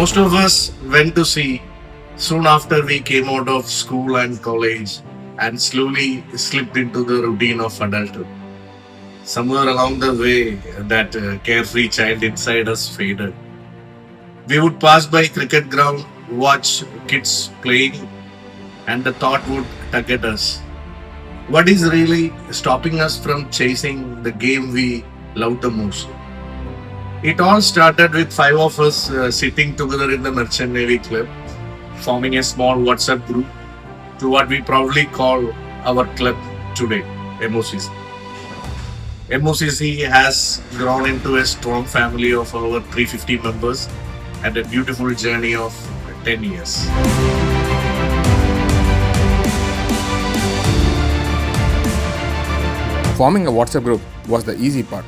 Most of us went to sea soon after we came out of school and college and slowly slipped into the routine of adulthood. Somewhere along the way, that carefree child inside us faded. We would pass by cricket ground, watch kids playing, and the thought would tug at us. What is really stopping us from chasing the game we love the most? It all started with five of us sitting together in the Merchant Navy Club, forming a small WhatsApp group to what we proudly call our club today, MOCC. MOCC has grown into a strong family of over 350 members and a beautiful journey of 10 years. Forming a WhatsApp group was the easy part.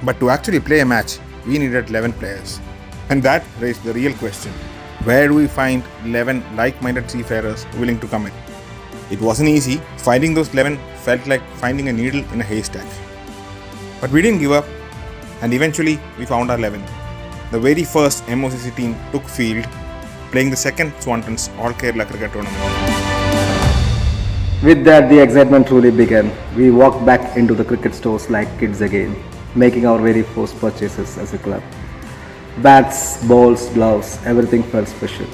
But to actually play a match, we needed 11 players. And that raised the real question. Where do we find 11 like-minded seafarers willing to commit? It wasn't easy. Finding those 11 felt like finding a needle in a haystack. But we didn't give up, and eventually we found our 11. The very first MOCC team took field, playing the second Swanton's All Kerala Cricket Tournament. With that, the excitement truly began. We walked back into the cricket stores like kids again, making our very first purchases as a club. Bats, balls, gloves, everything felt special.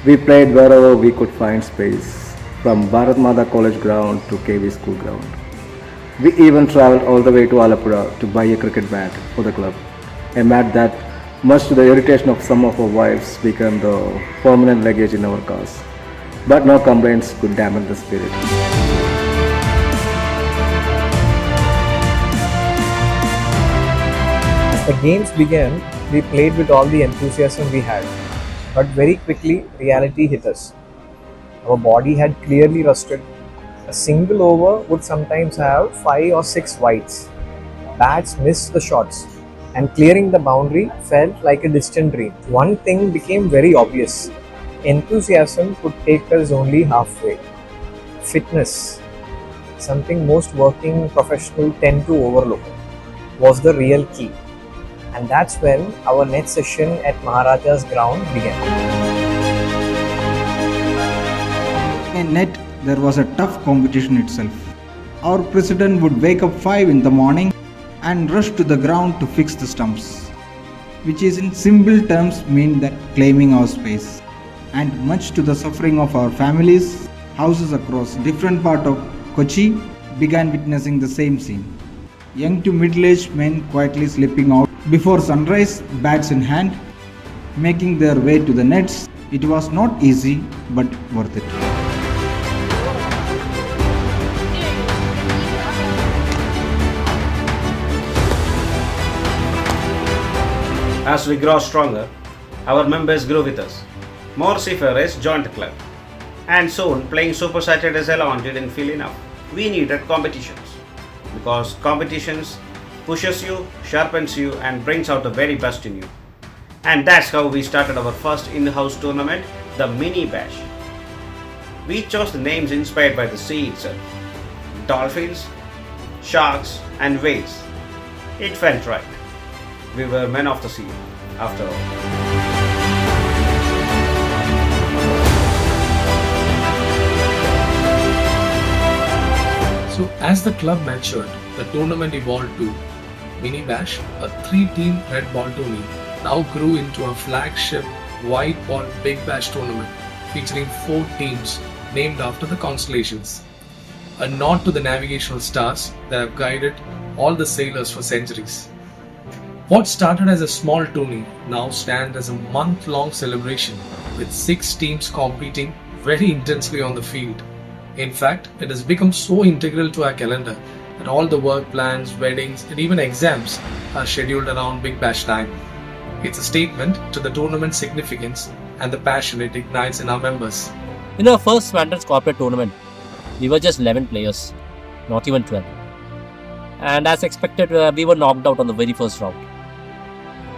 We played wherever we could find space, from Bharat Mata College ground to KV school ground. We even travelled all the way to Alapura to buy a cricket bat for the club, a mat that, much to the irritation of some of our wives, became the permanent luggage in our cars. But no complaints could dampen the spirit. As the games began, we played with all the enthusiasm we had. But very quickly, reality hit us. Our body had clearly rusted. A single over would sometimes have 5 or 6 wides. Bats missed the shots, and clearing the boundary felt like a distant dream. One thing became very obvious. Enthusiasm could take us only halfway. Fitness, something most working professionals tend to overlook, was the real key. And that's when our next session at Maharaja's ground began. In net, there was a tough competition itself. Our president would wake up 5 in the morning and rush to the ground to fix the stumps, which is in simple terms mean that claiming our space. And much to the suffering of our families, houses across different parts of Kochi began witnessing the same scene. Young to middle-aged men quietly slipping out before sunrise, bats in hand, making their way to the nets. It was not easy, but worth it. As we grow stronger, our members grew with us. More seafarers joined the club. And soon, playing Super Saturdays alone didn't feel enough. We needed competitions. Because competitions pushes you, sharpens you, and brings out the very best in you. And that's how we started our first in-house tournament, the Mini Bash. We chose the names inspired by the sea itself. Dolphins, sharks, and whales. It felt right. We were men of the sea, after all. So as the club matured, the tournament evolved to Mini Bash, a 3-team red ball tourney, now grew into a flagship white ball Big Bash tournament featuring 4 teams named after the constellations. A nod to the navigational stars that have guided all the sailors for centuries. What started as a small tourney now stands as a month-long celebration with 6 teams competing very intensely on the field. In fact, it has become so integral to our calendar that all the work plans, weddings, and even exams are scheduled around Big Bash time. It's a statement to the tournament's significance and the passion it ignites in our members. In our first Swanton's corporate tournament, we were just 11 players, not even 12. And as expected, we were knocked out on the very first round.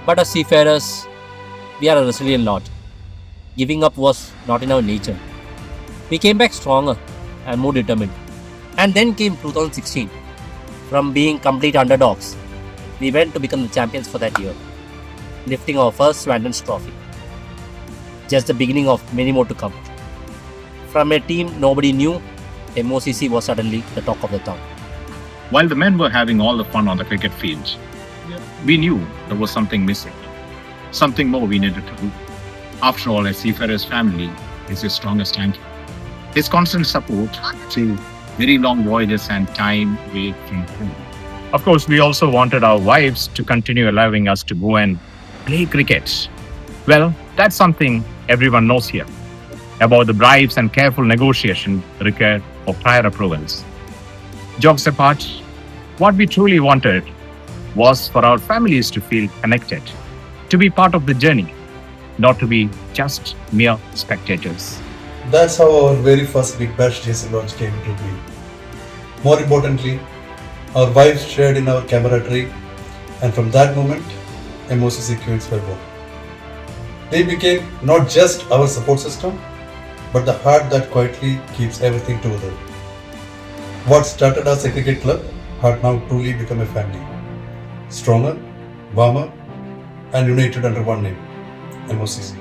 But as seafarers, we are a resilient lot. Giving up was not in our nature. We came back stronger and more determined. And then came 2016. From being complete underdogs, we went to become the champions for that year, lifting our first Swanton's trophy. just the beginning of many more to come. From a team nobody knew, MOCC was suddenly the talk of the town. While the men were having all the fun on the cricket fields, we knew there was something missing, something more we needed to do. After all, a seafarer's family is his strongest anchor. His constant support through very long voyages and time away from home. Of course, we also wanted our wives to continue allowing us to go and play cricket. Well, that's something everyone knows here about the bribes and careful negotiation required for prior approvals. Jokes apart, what we truly wanted was for our families to feel connected, to be part of the journey, not to be just mere spectators. That's how our very first Big Bash racing launch came to be. More importantly, our wives shared in our camaraderie, and from that moment, MOCC Queens were born. They became not just our support system, but the heart that quietly keeps everything together. What started as a cricket club had now truly become a family. Stronger, warmer, and united under one name, MOCC.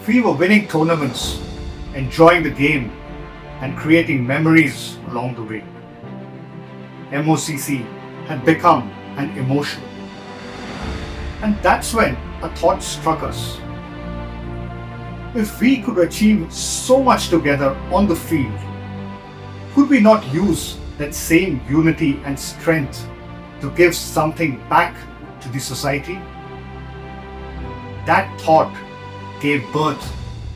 We were winning tournaments, enjoying the game, and creating memories along the way. MOCC had become an emotion. And that's when a thought struck us. If we could achieve so much together on the field, could we not use that same unity and strength to give something back to the society? That thought gave birth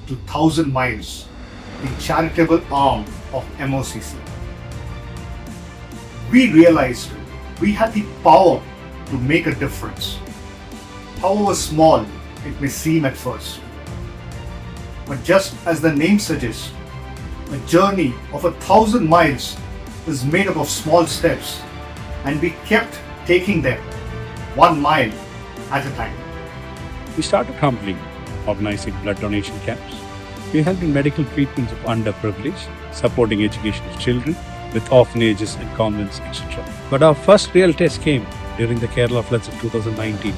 to 1,000 Miles, the charitable arm of MOCC. We realized we had the power to make a difference, however small it may seem at first. But just as the name suggests, a journey of 1,000 miles is made up of small steps, and we kept taking them 1 mile at a time. We started humbly, organizing blood donation camps. We helped in medical treatments of underprivileged, supporting education of children with orphanages and convents, etc. But our first real test came during the Kerala floods of 2019.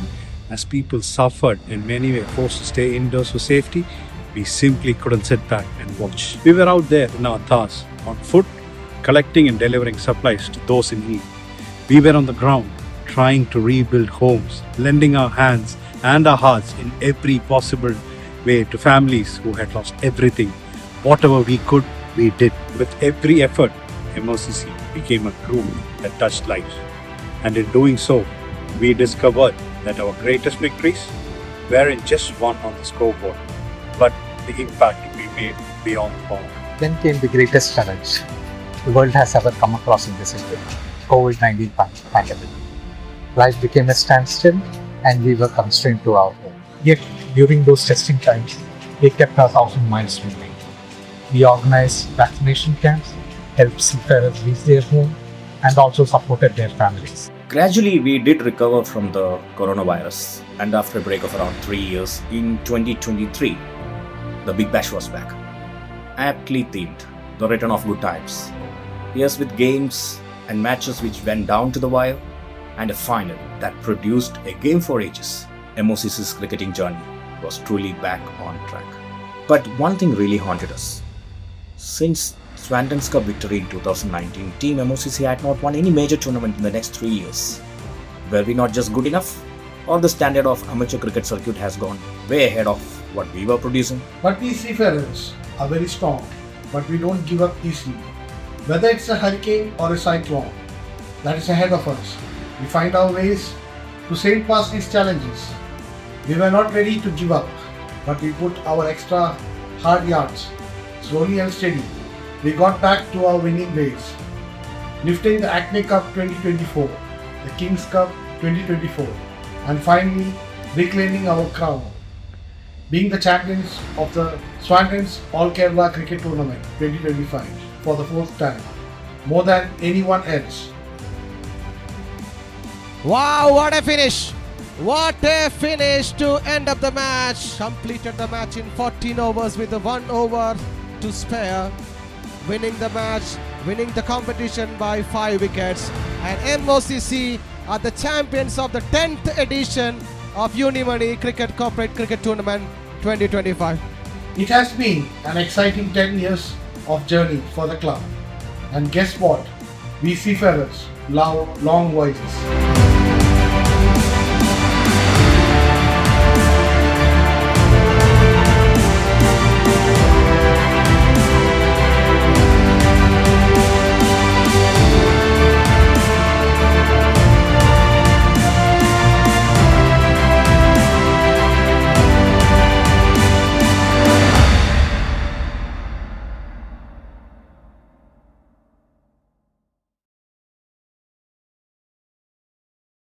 As people suffered and many were forced to stay indoors for safety, we simply couldn't sit back and watch. We were out there in our thars, on foot, collecting and delivering supplies to those in need. We were on the ground, trying to rebuild homes, lending our hands and our hearts in every possible way to families who had lost everything. Whatever we could, we did. With every effort, MOCC became a crew that touched lives. And in doing so, we discovered that our greatest victories weren't just one on the scoreboard, but the impact we made beyond the ball. Then came the greatest challenge the world has ever come across in this history, COVID-19 pandemic. Life became a standstill and we were constrained to our home. Yet, during those testing times, we kept our 1,000 miles moving. We organized vaccination camps, helped seafarers reach their home, and also supported their families. Gradually, we did recover from the coronavirus, and after a break of around 3 years, in 2023, the Big Bash was back. Aptly themed, the return of good times. Yes, with games and matches which went down to the wire, and a final that produced a game for ages. MOCC's cricketing journey was truly back on track. But one thing really haunted us. Since Swanton's Cup victory in 2019, Team MOCC had not won any major tournament in the next 3 years. Were we not just good enough? Or the standard of amateur cricket circuit has gone way ahead of what we were producing? But we seafarers are very strong, but we don't give up easily. Whether it's a hurricane or a cyclone that is ahead of us, we find our ways to sail past these challenges. We were not ready to give up, but we put our extra hard yards. Slowly and steady, we got back to our winning ways, lifting the Acme Cup 2024, the Kings Cup 2024, and finally reclaiming our crown, being the champions of the Swanton's All Kerala Cricket Tournament 2025 for the 4th time, more than anyone else. Wow, what a finish! What a finish to end up the match. Completed the match in 14 overs with the 1 over to spare. Winning the match, winning the competition by 5 wickets. And MOCC are the champions of the 10th edition of Unimoney Cricket Corporate Cricket Tournament 2025. It has been an exciting 10 years of journey for the club. And guess what? We seafarers love long voyages.